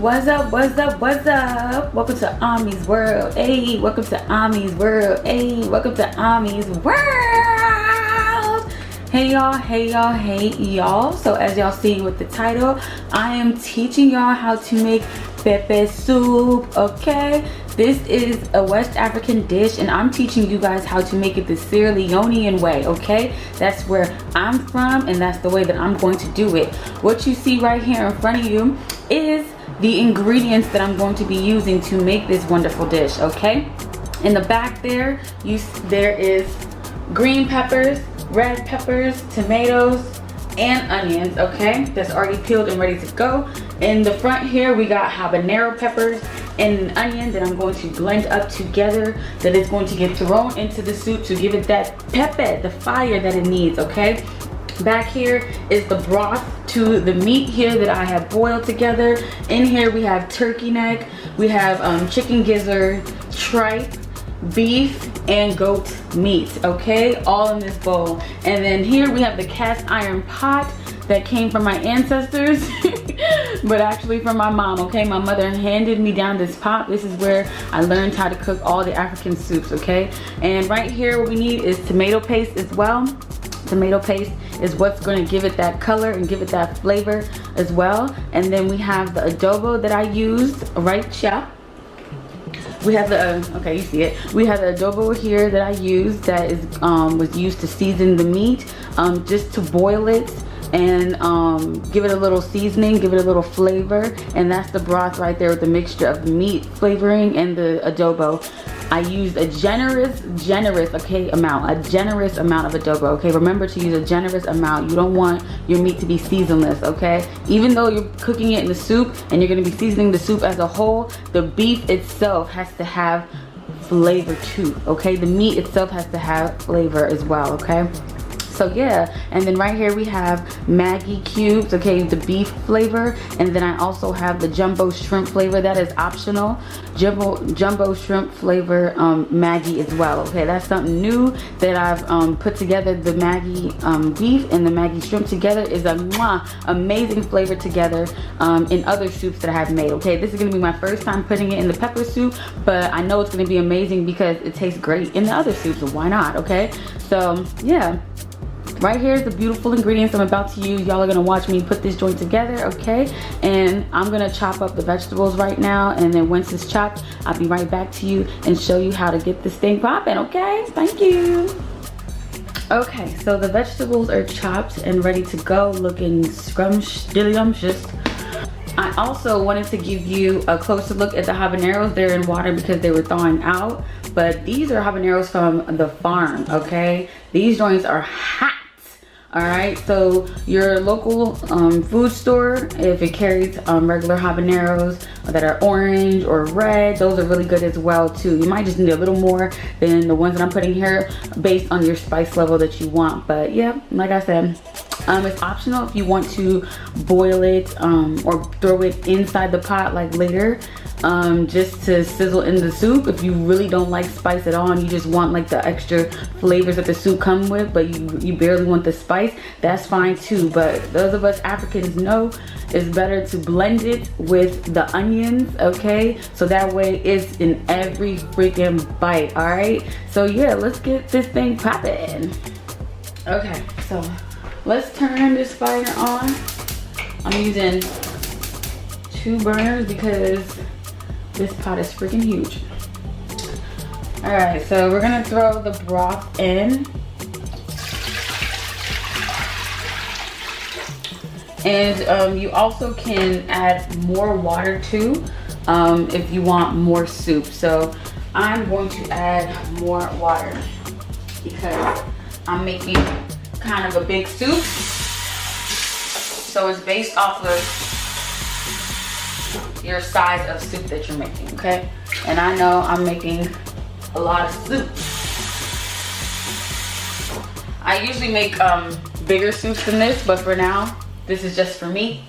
What's up, what's up, what's up? Welcome to Ami's World. Hey, welcome to Ami's World. Hey, welcome to Ami's World. Hey y'all, hey y'all, hey y'all. So as y'all see with the title, I am teaching y'all how to make peppersoup, okay? This is a West African dish and I'm teaching you guys how to make it the Sierraleonean way, okay? That's where I'm from and that's the way that I'm going to do it. What you see right here in front of you is the ingredients that I'm going to be using to make this wonderful dish, okay? In the back there, there is green peppers, red peppers, tomatoes, and onions, okay? That's already peeled and ready to go. In the front here, we got habanero peppers and an onion that I'm going to blend up together, that is going to get thrown into the soup to give it that pepper, the fire that it needs, okay? Back here is the broth to the meat here that I have boiled together. In here we have turkey neck, we have chicken gizzard, tripe, beef, and goat meat, okay? All in this bowl. And then here we have the cast iron pot that came from my ancestors but actually from my mom, okay? My mother handed me down this pot. This is where I learned how to cook all the African soups, okay? And right here what we need is tomato paste as well. Tomato paste is what's going to give it that color and give it that flavor as well. And then we have the adobo that I used right here. We have the okay, you see it. We have the adobo here that I used that is was used to season the meat, just to boil it and give it a little seasoning, give it a little flavor. And that's the broth right there with the mixture of the meat flavoring and the adobo. I used a generous amount of adobo, okay? Remember to use a generous amount. You don't want your meat to be seasonless, okay? Even though you're cooking it in the soup and you're gonna be seasoning the soup as a whole, the beef itself has to have flavor too, okay? The meat itself has to have flavor as well, okay? So yeah, and then right here we have Maggie cubes, okay, the beef flavor, and then I also have the jumbo shrimp flavor. That is optional. Jumbo shrimp flavor Maggie as well, okay? That's something new that I've put together. The Maggie beef and the Maggie shrimp together is a amazing flavor together in other soups that I have made, okay? This is gonna be my first time putting it in the pepper soup, but I know it's gonna be amazing because it tastes great in the other soups, so why not, okay? So yeah. Right here is the beautiful ingredients I'm about to use. Y'all are gonna watch me put this joint together, okay? And I'm gonna chop up the vegetables right now, and then once it's chopped, I'll be right back to you and show you how to get this thing popping, okay? Thank you. Okay, so the vegetables are chopped and ready to go, looking scrumptious. I also wanted to give you a closer look at the habaneros. They're in water because they were thawing out, but these are habaneros from the farm, okay? These joints are hot. All right, so your local food store, if it carries regular habaneros that are orange or red, those are really good as well too. You might just need a little more than the ones that I'm putting here based on your spice level that you want. But yeah, like I said, it's optional if you want to boil it or throw it inside the pot like later, just to sizzle in the soup. If you really don't like spice at all and you just want like the extra flavors that the soup come with, but you barely want the spice, that's fine too. But those of us Africans know it's better to blend it with the onions, okay? So that way it's in every freaking bite, all right? So yeah, let's get this thing popping. Okay, so let's turn this fire on. I'm using 2 burners because this pot is freaking huge. All right, so we're gonna throw the broth in. And you also can add more water too if you want more soup. So I'm going to add more water because I'm making kind of a big soup. So it's based off of your size of soup that you're making, okay? And I know I'm making a lot of soup. I usually make bigger soups than this, but for now, this is just for me.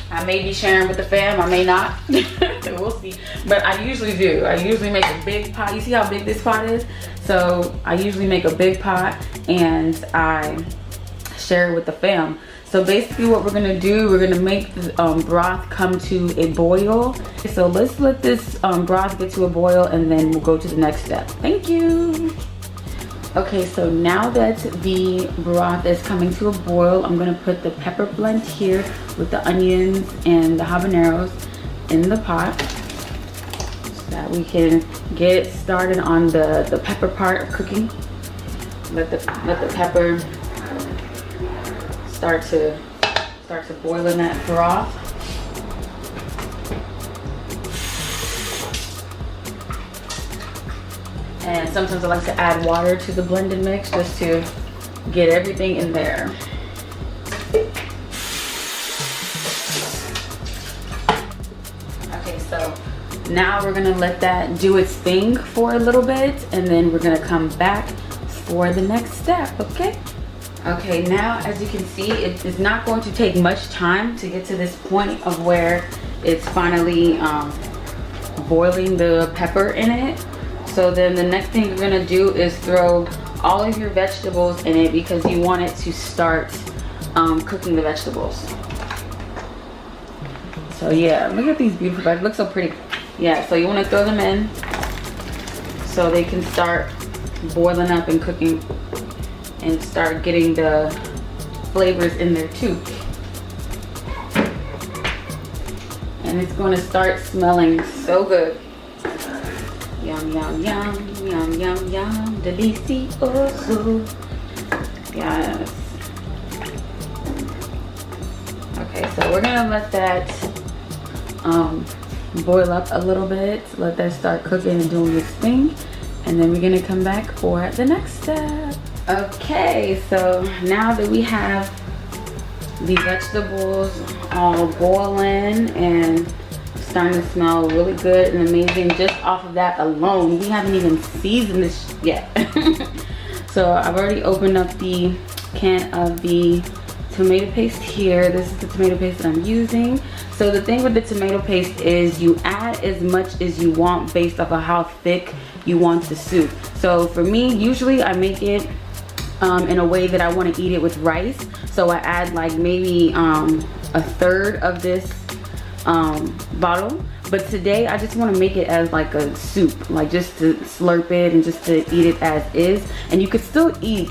I may be sharing with the fam, I may not. We'll see. But I usually do. I usually make a big pot. You see how big this pot is? So I usually make a big pot and I share it with the fam. So basically what we're gonna do, we're gonna make the broth come to a boil. So let's let this broth get to a boil and then we'll go to the next step. Thank you. Okay, so now that the broth is coming to a boil, I'm gonna put the pepper blend here with the onions and the habaneros in the pot so that we can get started on the pepper part of cooking. Let the pepper start to boil in that broth. And sometimes I like to add water to the blended mix just to get everything in there. Okay, so now we're gonna let that do its thing for a little bit and then we're gonna come back for the next step, okay? Okay, now as you can see, it is not going to take much time to get to this point of where it's finally boiling the pepper in it. So then the next thing you're gonna do is throw all of your vegetables in it because you want it to start cooking the vegetables. So yeah, look at these beautiful vegetables, look so pretty. Yeah, so you wanna throw them in so they can start boiling up and cooking and start getting the flavors in there too. And it's gonna start smelling so good. Yum, yum, yum, yum, yum, yum, delicioso. Yes. Okay, so we're gonna let that boil up a little bit, let that start cooking and doing its thing, and then we're gonna come back for the next step. Okay, so now that we have the vegetables all boiling and starting to smell really good and amazing just off of that alone, we haven't even seasoned this yet. So I've already opened up the can of the tomato paste here. This is the tomato paste that I'm using. So the thing with the tomato paste is you add as much as you want based off of how thick you want the soup. So for me, usually I make it in a way that I want to eat it with rice. So I add like maybe a third of this bottle. But today I just want to make it as like a soup, like just to slurp it and just to eat it as is. And you could still eat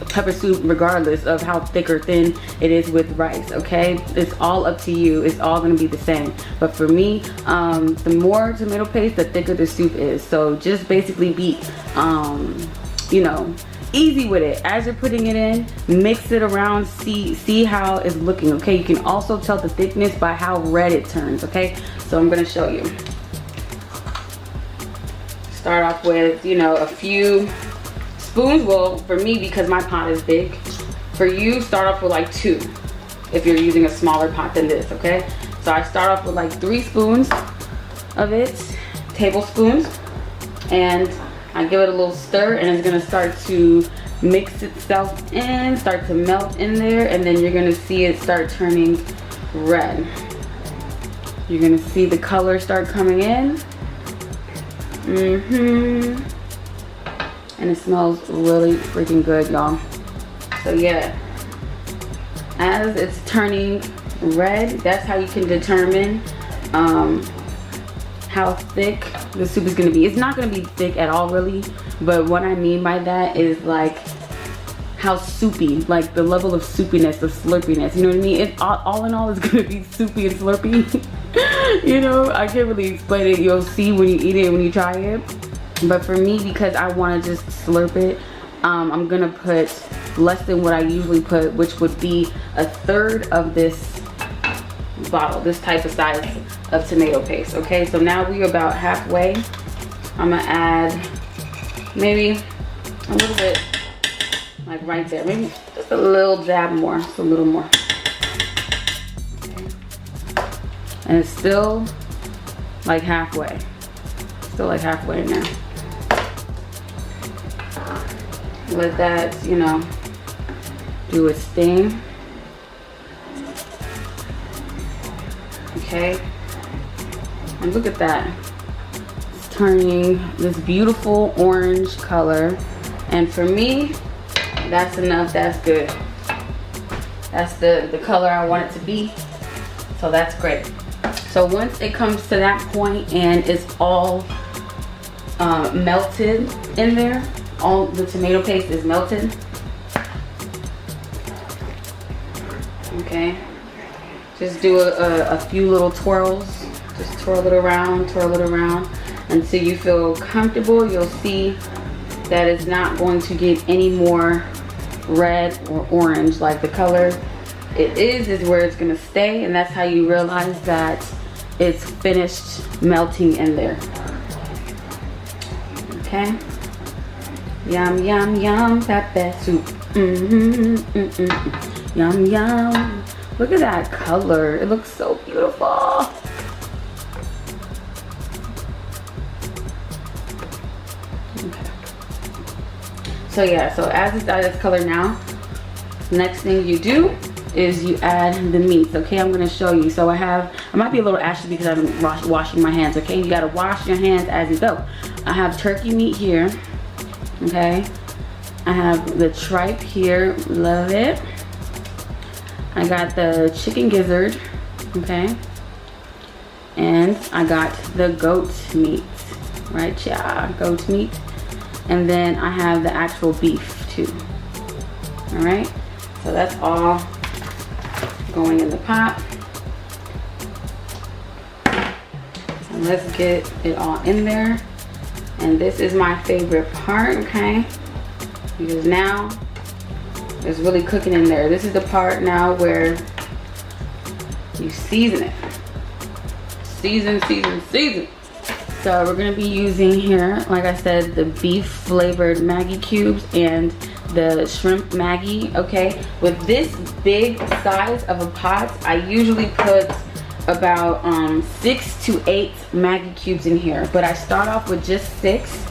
pepper soup regardless of how thick or thin it is with rice, okay? It's all up to you. It's all gonna be the same. But for me, the more tomato paste, the thicker the soup is. So just basically be, you know, easy with it. As you're putting it in, mix it around, see how it's looking, okay? You can also tell the thickness by how red it turns, okay? So I'm gonna show you. Start off with, you know, a few spoons. Well, for me, because my pot is big, for you, start off with like 2 if you're using a smaller pot than this, okay? So I start off with like 3 spoons of it, tablespoons, and I give it a little stir and it's gonna start to mix itself in, start to melt in there, and then you're gonna see it start turning red. You're gonna see the color start coming in. And it smells really freaking good, y'all. So yeah, as it's turning red, that's how you can determine how thick the soup is gonna be. It's not gonna be thick at all really, but what I mean by that is like how soupy, like the level of soupiness, of slurpiness, you know what I mean? It all in all is gonna be soupy and slurpy. You know, I can't really explain it. You'll see when you eat it, when you try it. But for me, because I want to just slurp it, I'm gonna put less than what I usually put, which would be a third of this bottle, this type of size of tomato paste. Okay, so now we're about halfway. I'm gonna add maybe a little bit, like right there, maybe just a little dab more, just a little more. Okay. And it's still like halfway, still like halfway in there. Let that, you know, do its thing. Okay, and look at that. It's turning this beautiful orange color, and for me, that's enough. That's good. That's the color I want it to be. So that's great. So once it comes to that point and it's all melted in there, all the tomato paste is melted. Okay, just do a few little twirls. Just twirl it around until you feel comfortable. You'll see that it's not going to get any more red or orange. Like the color it is where it's gonna stay, and that's how you realize that it's finished melting in there. Okay. Yum, yum, yum, pepper soup. Yum, yum. Look at that color. It looks so beautiful. Okay. So yeah, so as it's at its color now, next thing you do is you add the meats. Okay, I'm gonna show you. So I might be a little ashy because I've been washing my hands. Okay, you gotta wash your hands as you go. I have turkey meat here. Okay, I have the tripe here, love it. I got the chicken gizzard, okay, and I got the goat meat, right, yeah, goat meat, and then I have the actual beef too. All right, so that's all going in the pot. And let's get it all in there. And this is my favorite part, okay? Because now it's really cooking in there. This is the part now where you season it. Season, season, season. So we're gonna be using here, like I said, the beef flavored Maggie cubes and the shrimp Maggie, okay? With this big size of a pot, I usually put about 6 to 8 Maggie cubes in here, but I start off with just 6,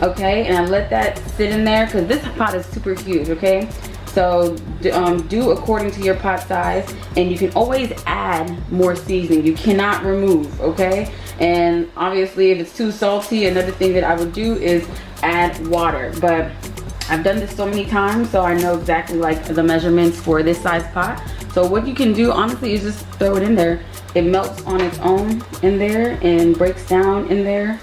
okay? And I let that sit in there because this pot is super huge, okay? So do according to your pot size, and you can always add more seasoning. You cannot remove, okay? And obviously if it's too salty, another thing that I would do is add water, but I've done this so many times, so I know exactly like the measurements for this size pot. So what you can do honestly is just throw it in there. It melts on its own in there and breaks down in there.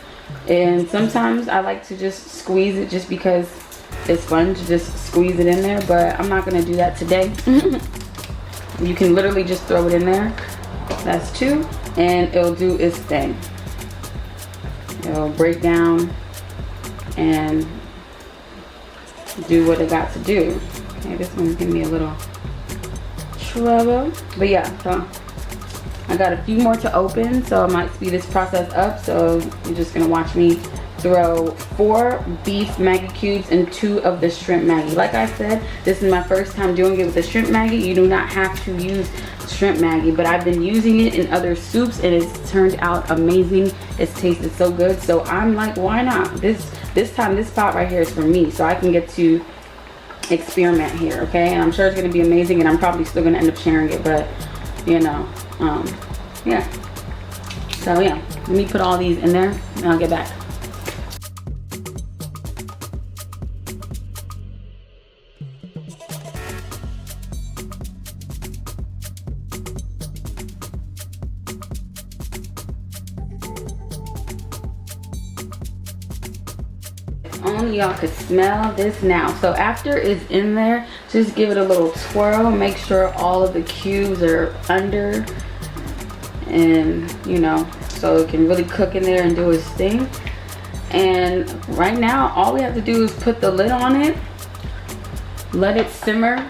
And sometimes I like to just squeeze it just because it's fun to just squeeze it in there, but I'm not gonna do that today. You can literally just throw it in there. That's 2, and it'll do its thing. It'll break down and do what it got to do. Okay, this one's giving me a little trouble, but yeah, so I got a few more to open, so I might speed this process up. So you're just gonna watch me throw 4 beef Maggie cubes and 2 of the shrimp Maggie. Like I said, this is my first time doing it with the shrimp Maggie. You do not have to use shrimp Maggie, but I've been using it in other soups and it's turned out amazing. It's tasted so good, so I'm like, why not? This time this pot right here is for me, so I can get to experiment here, okay? And I'm sure it's gonna be amazing, and I'm probably still gonna end up sharing it, but you know, yeah. So yeah, let me put all these in there and I'll get back. Only y'all could smell this now. So after it's in there, just give it a little twirl. Make sure all of the cubes are under, and you know, so it can really cook in there and do its thing. And right now all we have to do is put the lid on it, let it simmer,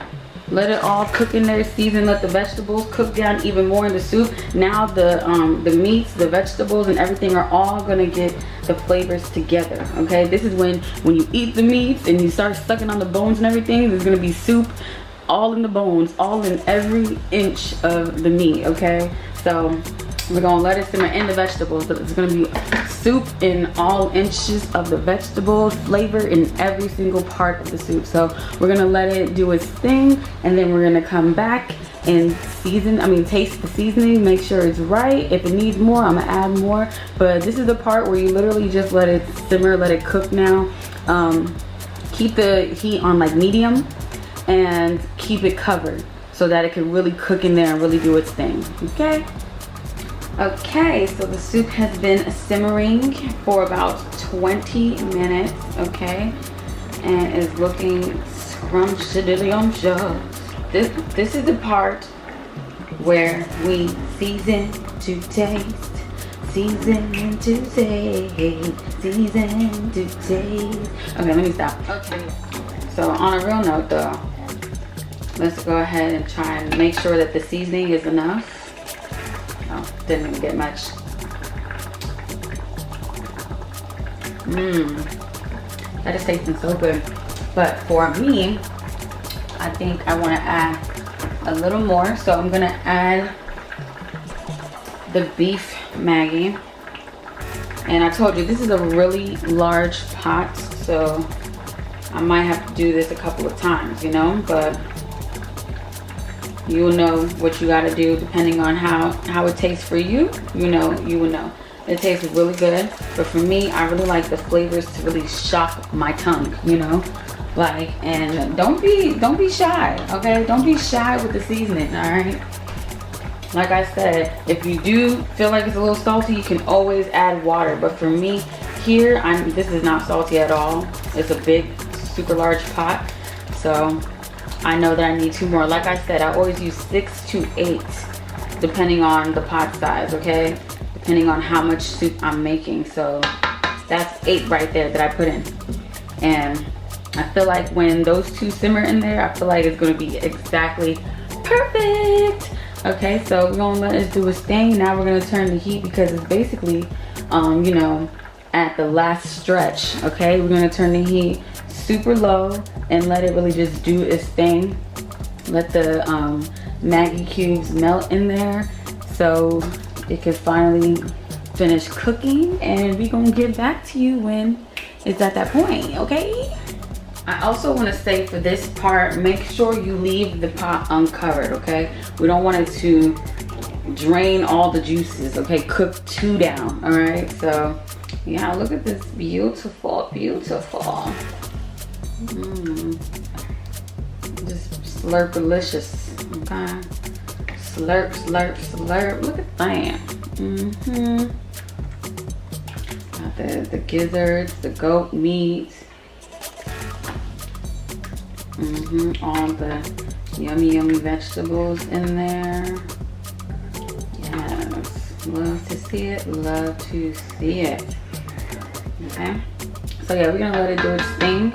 let it all cook in there, season, let the vegetables cook down even more in the soup. Now the meats, the vegetables, and everything are all gonna get the flavors together, okay? This is when you eat the meats and you start sucking on the bones and everything, there's gonna be soup all in the bones, all in every inch of the meat, okay? So we're gonna let it simmer in the vegetables, but it's gonna be soup in all inches of the vegetable flavor in every single part of the soup. So we're gonna let it do its thing, and then we're gonna come back and taste the seasoning, make sure it's right. If it needs more, I'm gonna add more. But this is the part where you literally just let it simmer, let it cook now. Keep the heat on like medium and keep it covered. so that it can really cook in there and really do its thing. Okay. Okay, so the soup has been simmering for about 20 minutes, okay, and is looking scrumptious. This is the part where we season to taste, season to taste, season to taste. Okay, let me stop. Okay, so on a real note though, let's go ahead and try and make sure that the seasoning is enough. Oh, didn't even get much. That is tasting so good. But for me, I think I want to add a little more. So I'm going to add the beef Maggie. And I told you, this is a really large pot. So I might have to do this a couple of times, you know, but you'll know what you got to do depending on how it tastes for you. You will know. It tastes really good, but for me, I really like the flavors to really shock my tongue, you know, like, and don't be shy, okay? Don't be shy with the seasoning, all right? Like I said, if you do feel like it's a little salty, you can always add water, but for me here, this is not salty at all. It's a big, super large pot, so I know that I need 2 more. Like I said, I always use 6 to 8, depending on the pot size, okay? Depending on how much soup I'm making. So that's 8 right there that I put in. And I feel like when those 2 simmer in there, I feel like it's gonna be exactly perfect. Okay, so we're gonna let it do its thing. Now we're gonna turn the heat because it's basically, you know, at the last stretch, okay? We're gonna turn the heat super low and let it really just do its thing. Let the Maggie cubes melt in there so it can finally finish cooking, and we're gonna get back to you when it's at that point, okay? I also want to say for this part, make sure you leave the pot uncovered, okay? We don't want it to drain all the juices, okay? Cook too down, all right? So yeah, look at this beautiful, beautiful. Just slurp-alicious, okay? Slurp, slurp, slurp. Look at that. Got the gizzards, the goat meat. All the yummy, yummy vegetables in there. Yes, love to see it. Love to see it. Okay. So yeah, we're gonna let it do its thing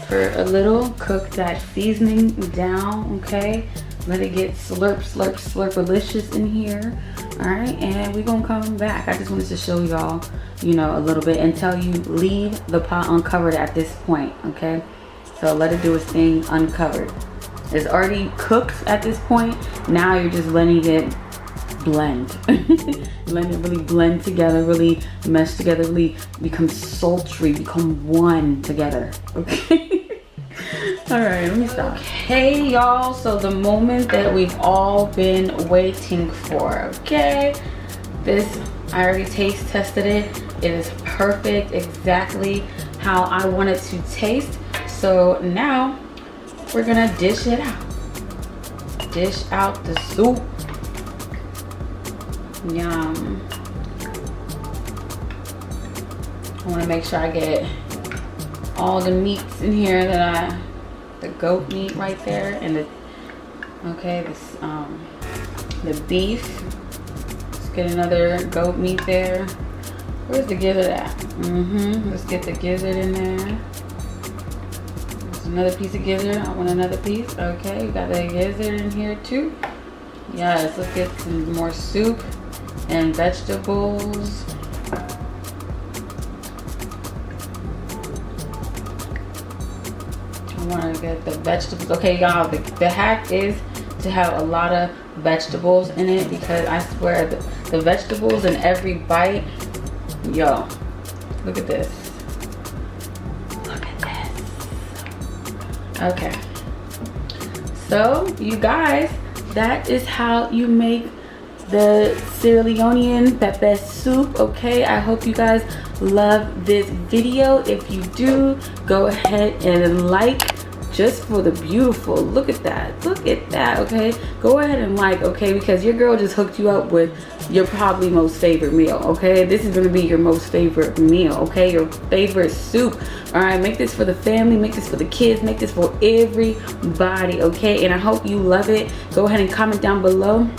for a little. Cook that seasoning down, okay? Let it get slurp, slurp, slurp-alicious in here. All right, and we're gonna come back. I just wanted to show y'all, you know, a little bit and tell you leave the pot uncovered at this point, okay? So let it do its thing uncovered. It's already cooked at this point. Now you're just letting it blend. Letting it really blend together, really mesh together, really become sultry, become one together, okay? All right, let me stop. Hey y'all, so the moment that we've all been waiting for, okay? This, I already taste tested it. It is perfect, exactly how I want it to taste. So now we're gonna dish it out. Dish out the soup. Yum. I wanna make sure I get all the meats in here the goat meat right there, and the beef. Let's get another goat meat there. Where's the gizzard at? Let's get the gizzard in there. There's another piece of gizzard. I want another piece. Okay, we got the gizzard in here too. Yes, let's get some more soup and vegetables. I want to get the vegetables. Okay, y'all, the hack is to have a lot of vegetables in it, because I swear the vegetables in every bite, yo, look at this. Look at this. Okay. So, you guys, that is how you make the sierraleone pepper soup, okay? I hope you guys love this video. If you do, go ahead and like, just for the beautiful. Look at that, okay? Go ahead and like, okay, because your girl just hooked you up with your probably most favorite meal, okay? This is gonna be your most favorite meal, okay? Your favorite soup. All right, make this for the family, make this for the kids, make this for everybody, okay? And I hope you love it. Go ahead and comment down below,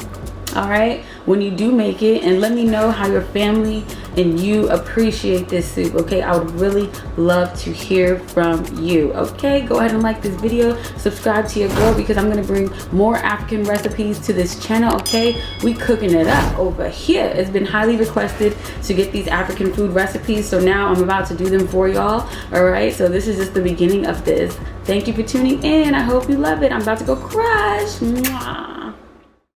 all right, when you do make it, and let me know how your family and you appreciate this soup, okay? I would really love to hear from you, okay? Go ahead and like this video, subscribe to your girl, because I'm gonna bring more African recipes to this channel, okay? We cooking it up over here. It's been highly requested to get these African food recipes, so now I'm about to do them for y'all, all right? So this is just the beginning of this. Thank you for tuning in. I hope you love it. I'm about to go crush. Mwah.